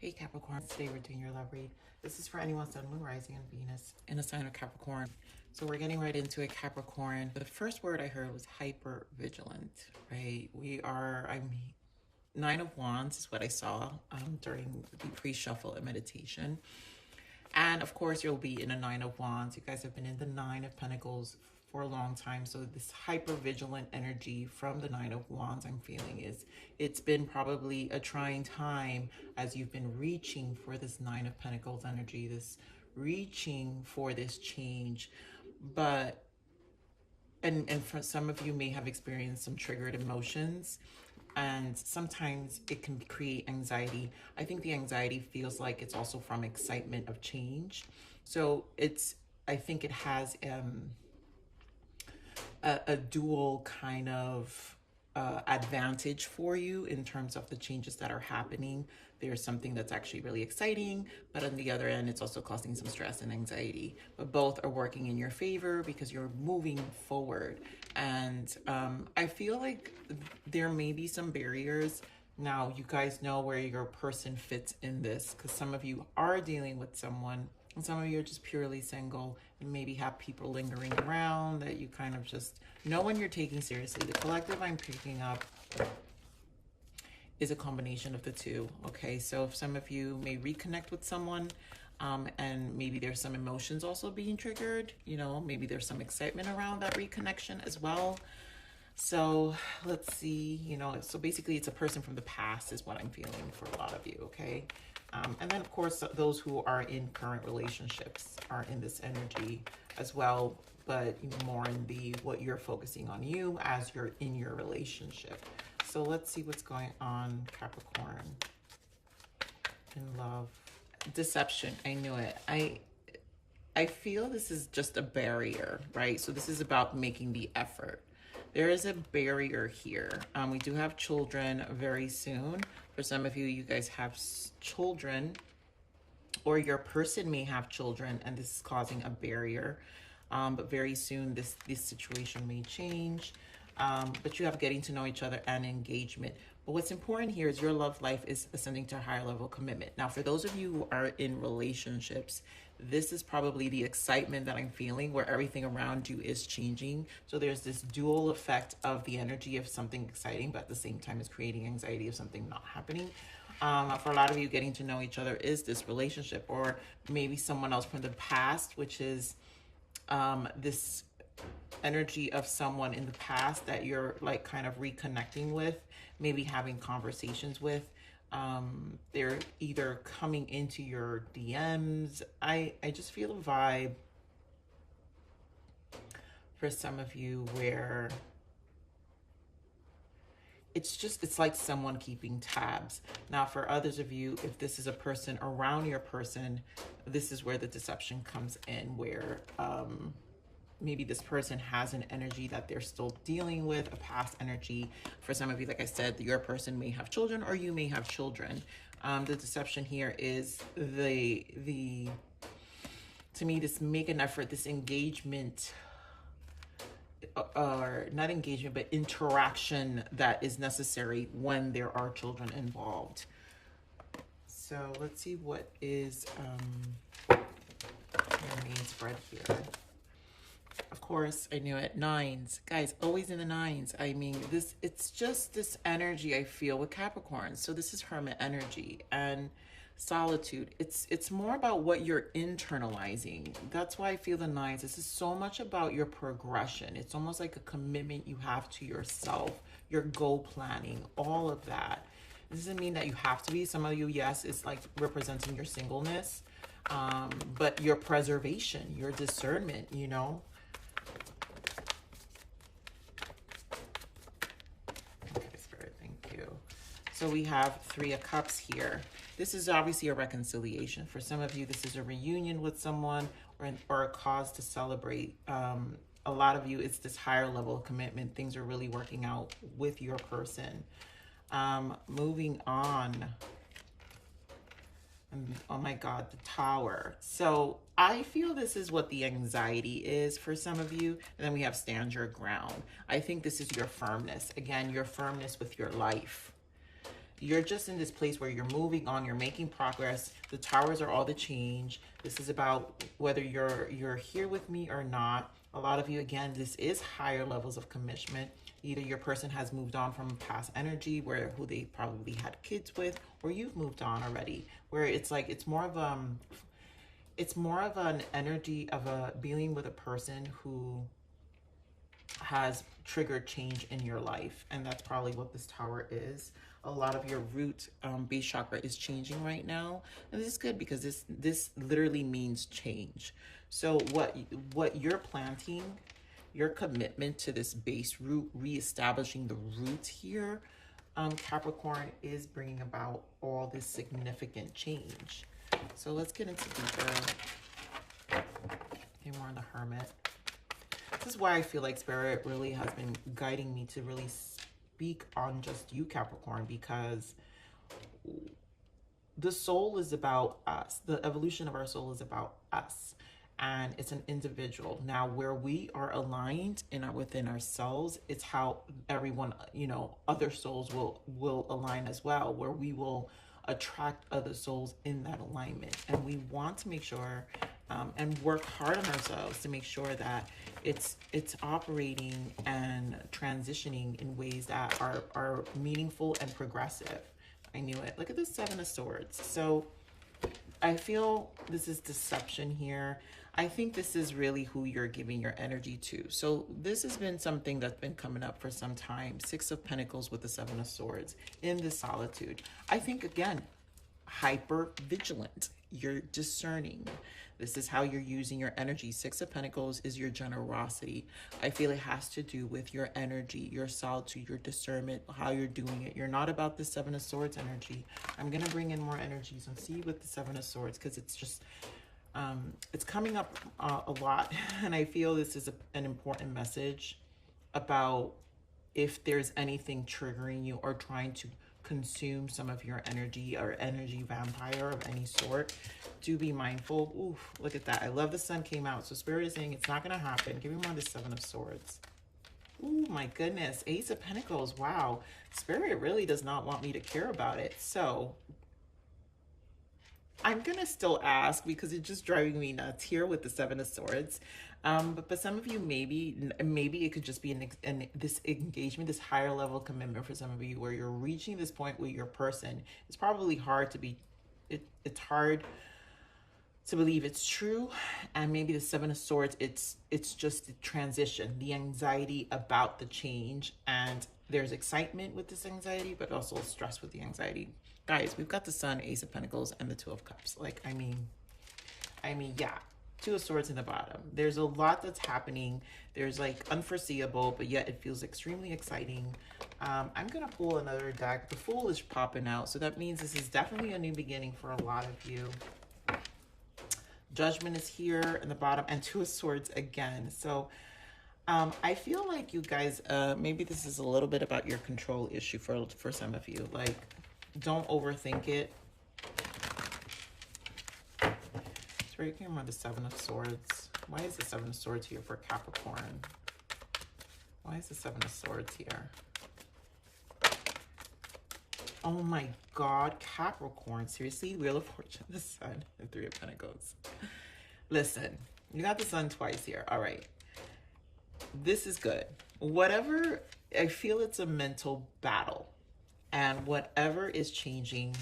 Hey Capricorn, today we're doing your love read. This is for anyone Sun, Moon, Rising, and Venus in a sign of Capricorn. So we're getting right into it, Capricorn. The first word I heard was hyper vigilant, right? I'm Nine of Wands is what I saw during the pre-shuffle and meditation. And of course, you'll be in a Nine of Wands. You guys have been in the Nine of Pentacles for a long time. So this hyper vigilant energy from the Nine of Wands I'm feeling is, it's been probably a trying time as you've been reaching for this Nine of Pentacles energy, this reaching for this change. But, and for some of you may have experienced some triggered emotions, and sometimes it can create anxiety. I think the anxiety feels like it's also from excitement of change. So I think it has a dual kind of advantage for you in terms of the changes that are happening. There's something that's actually really exciting, but on the other end, it's also causing some stress and anxiety. But both are working in your favor because you're moving forward. And I feel like there may be some barriers. Now, you guys know where your person fits in this, because some of you are dealing with someone and some of you are just purely single and maybe have people lingering around that you kind of just know when you're taking seriously. The collective I'm picking up is a combination of the two, okay? So if some of you may reconnect with someone and maybe there's some emotions also being triggered, you know, maybe there's some excitement around that reconnection as well. So let's see, you know, so basically it's a person from the past is what I'm feeling for a lot of you, okay? And then, of course, those who are in current relationships are in this energy as well, but more in the what you're focusing on you as you're in your relationship. So let's see what's going on, Capricorn, in love. Deception, I knew it. I feel this is just a barrier, right? So this is about making the effort. There is a barrier here. We do have children very soon. For some of you, you guys have children, or your person may have children, and this is causing a barrier. But very soon, this situation may change. But you have getting to know each other and engagement. But what's important here is your love life is ascending to a higher level of commitment. Now, for those of you who are in relationships, this is probably the excitement that I'm feeling where everything around you is changing. So there's this dual effect of the energy of something exciting, but at the same time is creating anxiety of something not happening. For a lot of you, getting to know each other is this relationship, or maybe someone else from the past, which is this energy of someone in the past that you're like kind of reconnecting with, maybe having conversations with. They're either coming into your DMs. I just feel a vibe for some of you where it's like someone keeping tabs. Now, for others of you, if this is a person around your person, this is where the deception comes in, where maybe this person has an energy that they're still dealing with, a past energy. For some of you, like I said, your person may have children or you may have children. The deception here is to me, this make an effort, this engagement, or not engagement, but interaction that is necessary when there are children involved. So let's see what is your main spread here. Of course, I knew it. Nines. Guys, always in the nines. I mean, it's just this energy I feel with Capricorn. So this is hermit energy and solitude. It's more about what you're internalizing. That's why I feel the nines. This is so much about your progression. It's almost like a commitment you have to yourself, your goal planning, all of that. This doesn't mean that you have to be. Some of you, yes, it's like representing your singleness, but your preservation, your discernment, you know. So we have Three of Cups here. This is obviously a reconciliation. For some of you, this is a reunion with someone or a cause to celebrate. A lot of you, it's this higher level of commitment. Things are really working out with your person. Moving on. Oh my God, the Tower. So I feel this is what the anxiety is for some of you. And then we have Stand Your Ground. I think this is your firmness. Again, your firmness with your life. you're just in this place where you're moving on, you're making progress. The towers are all the change. This is about whether you're here with me or not. A lot of you, again, this is higher levels of commitment. Either your person has moved on from past energy where who they probably had kids with, or you've moved on already, where it's like it's more of an energy of a being with a person who has triggered change in your life, and that's probably what this tower is. A lot of your root base chakra is changing right now, and this is good because this literally means change. So what you're planting, your commitment to this base root, reestablishing the roots here, Capricorn, is bringing about all this significant change. So let's get into deeper. Okay, more on the Hermit. This is why I feel like Spirit really has been guiding me to really speak on just you, Capricorn, because the soul is about us. The evolution of our soul is about us. And it's an individual. Now, where we are aligned within ourselves, it's how everyone, other souls will align as well, where we will attract other souls in that alignment. And we want to make sure and work hard on ourselves to make sure that it's operating and transitioning in ways that are meaningful and progressive. I knew it. Look at the Seven of Swords. So I feel this is deception here. I think this is really who you're giving your energy to. So this has been something that's been coming up for some time. Six of Pentacles with the Seven of Swords in this solitude. I think, again, hyper vigilant. You're discerning. This is how you're using your energy. Six of Pentacles is your generosity. I feel it has to do with your energy, your solitude, your discernment, how you're doing it. You're not about the Seven of Swords energy. I'm going to bring in more energies and see with the Seven of Swords because it's just, it's coming up a lot. And I feel this is an important message about if there's anything triggering you or trying to consume some of your energy or energy vampire of any sort. Do be mindful. Oof, look at that. I love the sun came out. So Spirit is saying it's not going to happen. Give me more of the Seven of Swords. Oh my goodness. Ace of Pentacles. Wow. Spirit really does not want me to care about it. So I'm going to still ask because it's just driving me nuts here with the Seven of Swords. But some of you, maybe it could just be this engagement, this higher level commitment for some of you where you're reaching this point with your person. It's probably hard to be, it's hard to believe it's true. And maybe the Seven of Swords, it's just the transition, the anxiety about the change. And there's excitement with this anxiety, but also stress with the anxiety. Guys, we've got the Sun, Ace of Pentacles, and the Two of Cups. Like, I mean, yeah. Two of Swords in the bottom. There's a lot that's happening. There's like unforeseeable, but yet it feels extremely exciting. I'm going to pull another deck. The Fool is popping out. So that means this is definitely a new beginning for a lot of you. Judgment is here in the bottom and Two of Swords again. So I feel like you guys, maybe this is a little bit about your control issue for some of you. Like, don't overthink it. Where you came on the Seven of Swords. Why is the Seven of Swords here for Capricorn? Why is the Seven of Swords here? Oh my God, Capricorn. Seriously, Wheel of Fortune, the Sun, and Three of Pentacles. Listen, you got the Sun twice here. All right. This is good. Whatever, I feel it's a mental battle. And whatever is changing,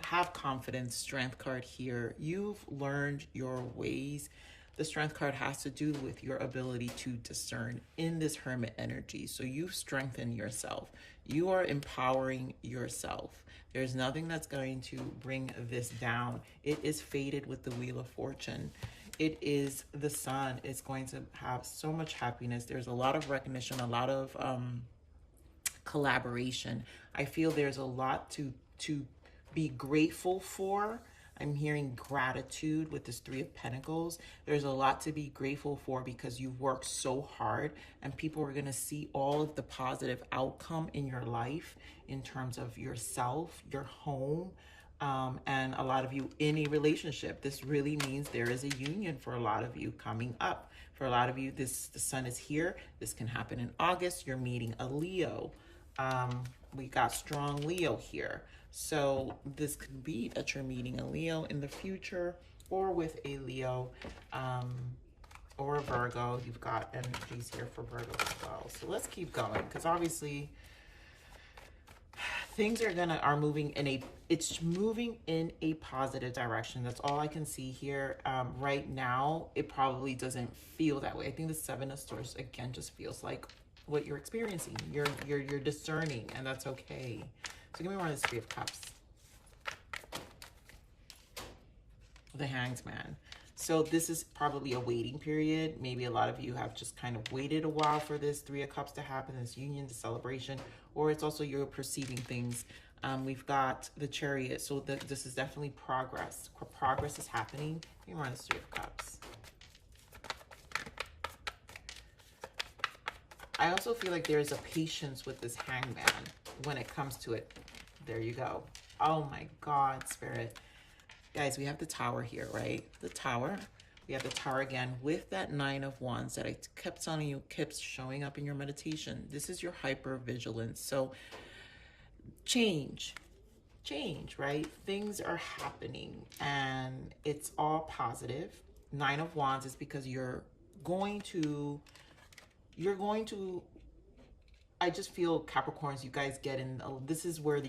have confidence. Strength card here. You've learned your ways. The Strength card has to do with your ability to discern in this Hermit energy. So you've strengthened yourself. You are empowering yourself. There's nothing that's going to bring this down. It is fated with the Wheel of Fortune. It is the Sun. It's going to have so much happiness. There's a lot of recognition, a lot of collaboration. I feel there's a lot to be grateful for. I'm hearing gratitude with this Three of Pentacles. There's a lot to be grateful for because you've worked so hard and people are going to see all of the positive outcome in your life in terms of yourself, your home, and a lot of you in a relationship. This really means there is a union for a lot of you coming up. For a lot of you, the Sun is here. This can happen in August. You're meeting a Leo. we got strong Leo here. So this could be that you're meeting a Leo in the future, or with a Leo, or a Virgo. You've got energies here for Virgo as well. So let's keep going, because obviously things are moving in a positive direction. That's all I can see here. Right now, it probably doesn't feel that way. I think the Seven of Swords again just feels like what you're experiencing. You're discerning, and that's okay. So give me more of this Three of Cups. The Hanged Man. So this is probably a waiting period. Maybe a lot of you have just kind of waited a while for this Three of Cups to happen, this union, the celebration, or it's also you're perceiving things. We've got the Chariot. So this is definitely progress. Progress is happening. Give me more of this Three of Cups. I also feel like there's a patience with this Hangman when it comes to it. There you go. Oh my God, Spirit. Guys, we have the Tower here, right? The Tower. We have the Tower again with that Nine of Wands that I kept telling you keeps showing up in your meditation. This is your hyper-vigilance. So change, right? Things are happening and it's all positive. Nine of Wands is because you're going to, I just feel Capricorns, you guys get in, this is where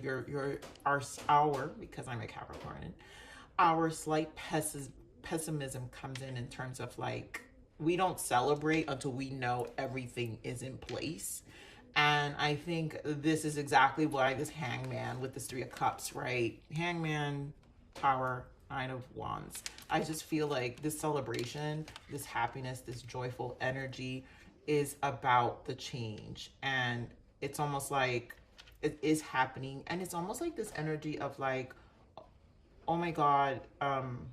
our, because I'm a Capricorn, our slight pessimism comes in terms of like, we don't celebrate until we know everything is in place. And I think this is exactly why this Hangman with this Three of Cups, right? Hangman, Tower, Nine of Wands. I just feel like this celebration, this happiness, this joyful energy is about the change. And it's almost like it is happening. And it's almost like this energy of like, oh my God, am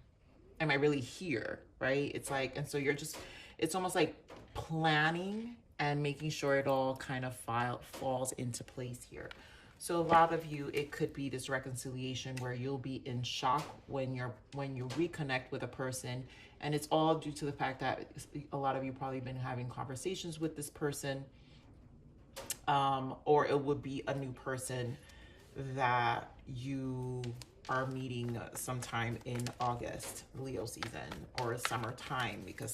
I really here, right? It's like, and so you're just, it's almost like planning and making sure it all kind of falls into place here. So a lot of you, it could be this reconciliation where you'll be in shock when you reconnect with a person, and it's all due to the fact that a lot of you probably been having conversations with this person, or it would be a new person that you are meeting sometime in August, Leo season, or summertime, because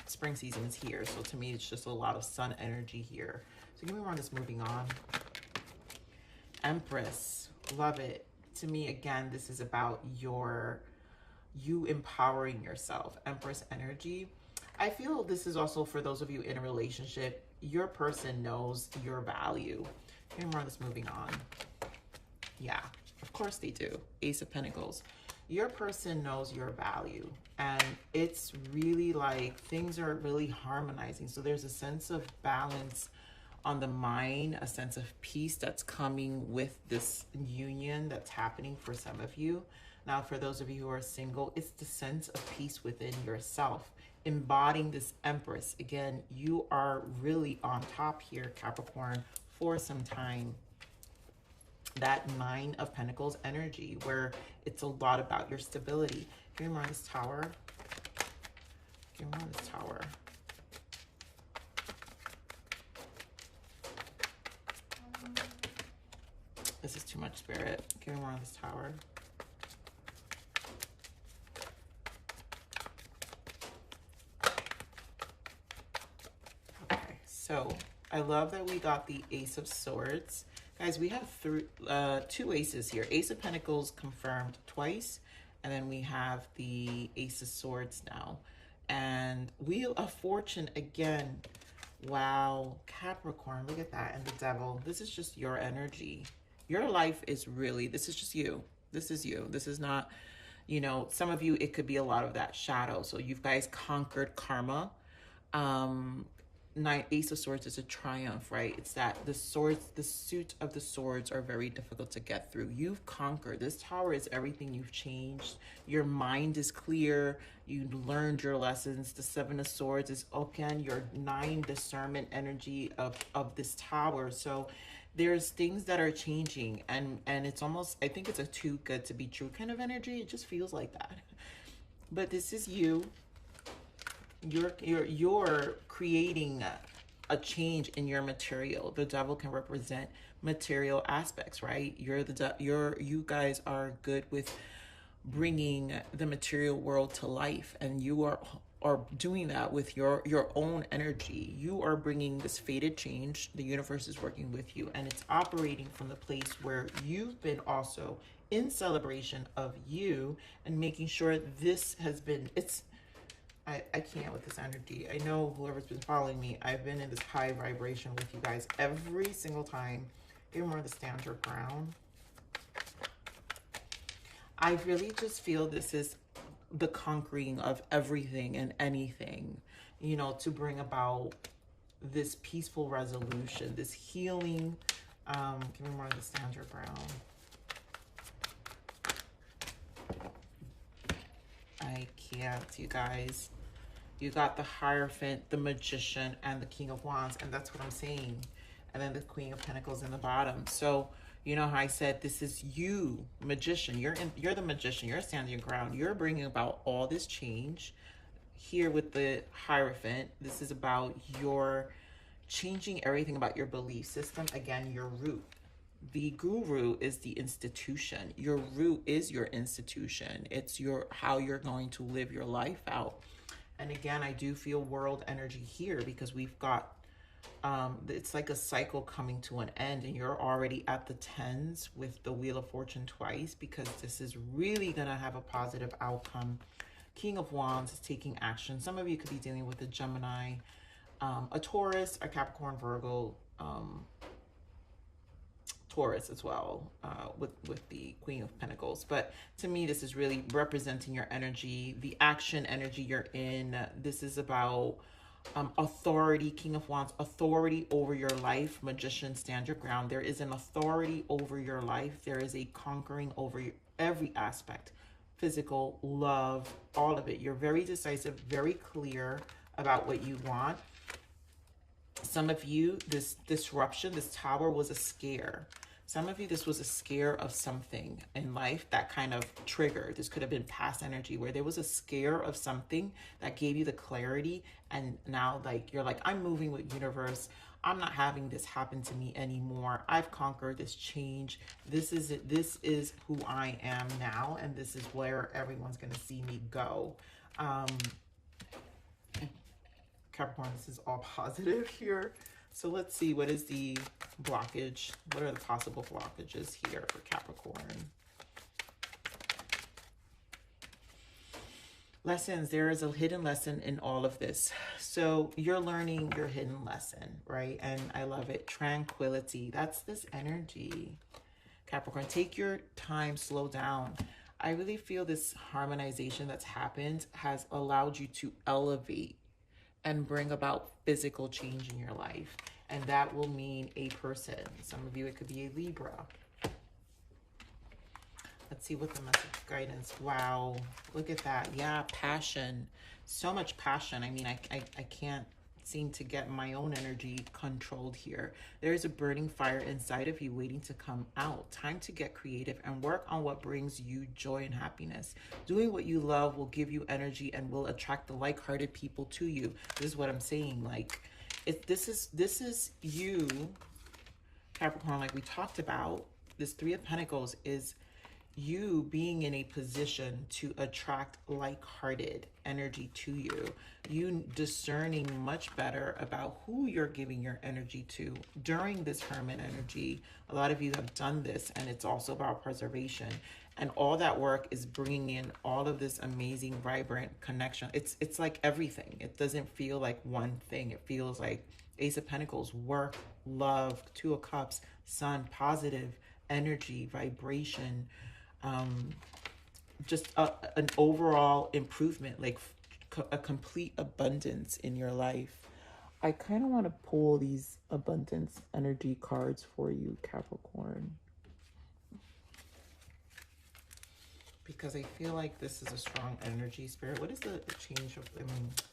spring season is here. So to me, it's just a lot of sun energy here. So give me more on this. Moving on. Empress, love it. To me, again, this is about you empowering yourself. Empress energy. I feel this is also for those of you in a relationship, your person knows your value. Give me more on this. Moving on. Yeah. Of course they do. Ace of Pentacles. Your person knows your value, and it's really like things are really harmonizing. So there's a sense of balance on the mind, a sense of peace that's coming with this union that's happening for some of you. Now, for those of you who are single, it's the sense of peace within yourself, embodying this Empress. Again, you are really on top here, Capricorn, for some time. That Nine of Pentacles energy, where it's a lot about your stability. Give me more on this Tower. Give me more on this Tower. This is too much, Spirit. Give me more on this Tower. Okay, so I love that we got the Ace of Swords. Guys, we have two aces here. Ace of Pentacles confirmed twice, and then we have the Ace of Swords now. And Wheel of Fortune again. Wow, Capricorn, look at that. And the Devil. This is just your energy. Your life is really, this is just you. This is you. This is not, some of you, it could be a lot of that shadow. So you guys conquered karma. Ace of Swords is a triumph, right? It's that the suit of the swords are very difficult to get through. You've conquered. This Tower is everything you've changed. Your mind is clear. You learned your lessons. The Seven of Swords is, again, your 9 discernment energy of this Tower. So there's things that are changing, and it's almost, I think it's a too good to be true kind of energy. It just feels like that. But this is you. You're creating a change in your material. The devil can represent material aspects, right? You guys are good with bringing the material world to life, and you are doing that with your own energy. You are bringing this fated change. The universe is working with you, and it's operating from the place where you've been also in celebration of you, and making sure this has been, I can't with this energy. I know whoever's been following me, I've been in this high vibration with you guys every single time. Give more of the stand your ground. I really just feel this is the conquering of everything and anything, you know, to bring about this peaceful resolution, this healing. Give me more of the stand your ground. I can't, you guys. You got the Hierophant, the Magician, and the King of Wands, and that's what I'm saying. And then the Queen of Pentacles in the bottom. So, you know how I said this is you, Magician. You're the Magician. You're standing your ground. You're bringing about all this change. Here with the Hierophant, this is about your changing everything about your belief system. Again, your root. The guru is the institution. Your root is your institution. It's how you're going to live your life out. And again, I do feel world energy here, because we've got, it's like a cycle coming to an end, and you're already at the tens with the Wheel of Fortune twice, because this is really going to have a positive outcome. King of Wands is taking action. Some of you could be dealing with a Gemini, a Taurus, a Capricorn, Virgo, Taurus as well, with the Queen of Pentacles. But to me, this is really representing your energy, the action energy you're in. This is about authority. King of Wands, authority over your life. Magician, stand your ground. There is an authority over your life. There is a conquering over every aspect, physical, love, all of it. You're very decisive, very clear about what you want. Some of you, this disruption, this tower was a scare. Some of you, this was a scare of something in life that kind of triggered. This could have been past energy where there was a scare of something that gave you the clarity. And now, like, you're like, I'm moving with universe. I'm not having this happen to me anymore. I've conquered this change. This is it. This is who I am now. And this is where everyone's going to see me go. Capricorn, this is all positive here. So let's see, what is the blockage? What are the possible blockages here for Capricorn? Lessons, there is a hidden lesson in all of this. So you're learning your hidden lesson, right? And I love it. Tranquility, that's this energy. Capricorn, take your time, slow down. I really feel this harmonization that's happened has allowed you to elevate and bring about physical change in your life. And that will mean a person. Some of you, it could be a Libra. Let's see what the message guidance. Wow, look at that. Yeah, passion. So much passion. I mean, I can't seem to get my own energy controlled here. There's a burning fire inside of you waiting to come out. Time to get creative and work on what brings you joy and happiness. Doing what you love will give you energy and will attract the like-hearted people to you. This is what I'm saying. Like, this is you, Capricorn, like we talked about. This Three of Pentacles is you being in a position to attract like-hearted energy to you. You discerning much better about who you're giving your energy to during this Hermit energy. A lot of you have done this, and it's also about preservation. And all that work is bringing in all of this amazing, vibrant connection. It's like everything. It doesn't feel like one thing. It feels like Ace of Pentacles, work, love, Two of Cups, Sun, positive energy, vibration, just an overall improvement, like a complete abundance in your life. I kind of want to pull these abundance energy cards for you, Capricorn, because I feel like this is a strong energy. Spirit, what is the change of,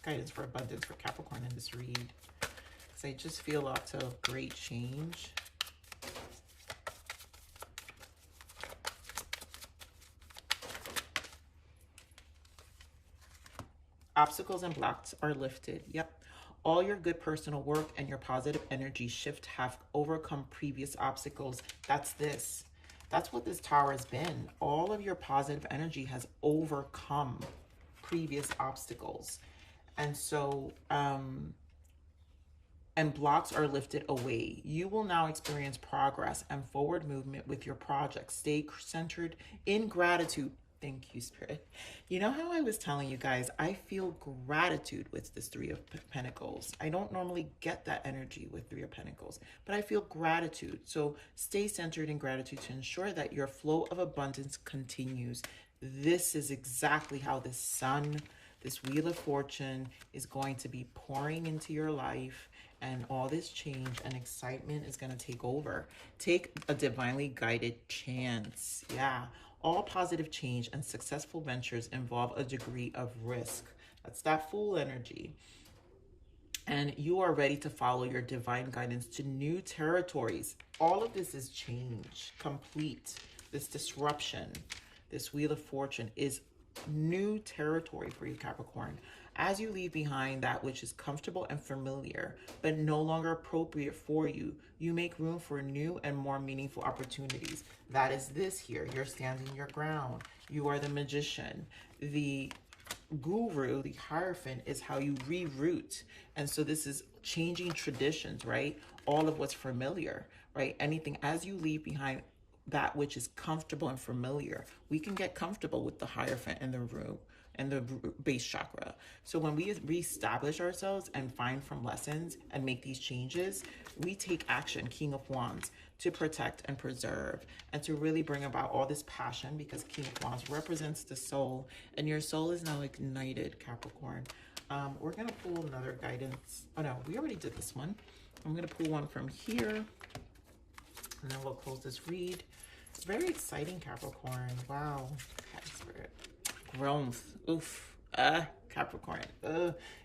guidance for abundance for Capricorn in this read? Because I just feel lots of great change. Obstacles and blocks are lifted. Yep. All your good personal work and your positive energy shift have overcome previous obstacles. That's this. That's what this tower has been. All of your positive energy has overcome previous obstacles. And so, and blocks are lifted away. You will now experience progress and forward movement with your project. Stay centered in gratitude. Thank you, Spirit. You know how I was telling you guys, I feel gratitude with this Three of Pentacles. I don't normally get that energy with Three of Pentacles, but I feel gratitude. So stay centered in gratitude to ensure that your flow of abundance continues. This is exactly how the sun, this Wheel of Fortune, is going to be pouring into your life, and all this change and excitement is going to take over. Take a divinely guided chance. Yeah. All positive change and successful ventures involve a degree of risk. That's that Fool energy. And you are ready to follow your divine guidance to new territories. All of this is change, complete. This disruption, this Wheel of Fortune is new territory for you, Capricorn. As you leave behind that which is comfortable and familiar, but no longer appropriate for you, you make room for new and more meaningful opportunities. That is this here. You're standing your ground. You are the magician. The guru, the Hierophant, is how you reroute. And so this is changing traditions, right? All of what's familiar, right? Anything as you leave behind that which is comfortable and familiar. We can get comfortable with the Hierophant in the room and the base chakra. So when we reestablish ourselves and find from lessons and make these changes, we take action, King of Wands, to protect and preserve and to really bring about all this passion, because King of Wands represents the soul, and your soul is now ignited, Capricorn. We're gonna pull another guidance. Oh no, we already did this one. I'm gonna pull one from here, and then we'll close this read. It's very exciting, Capricorn. Wow. Okay, Spirit. Growth. Oof. Capricorn.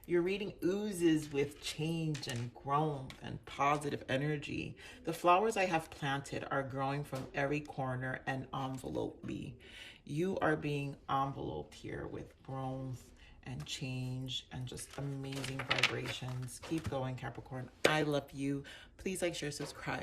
Your reading oozes with change and growth and positive energy. The flowers I have planted are growing from every corner and envelope me. You are being enveloped here with growth and change and just amazing vibrations. Keep going, Capricorn. I love you. Please like, share, subscribe.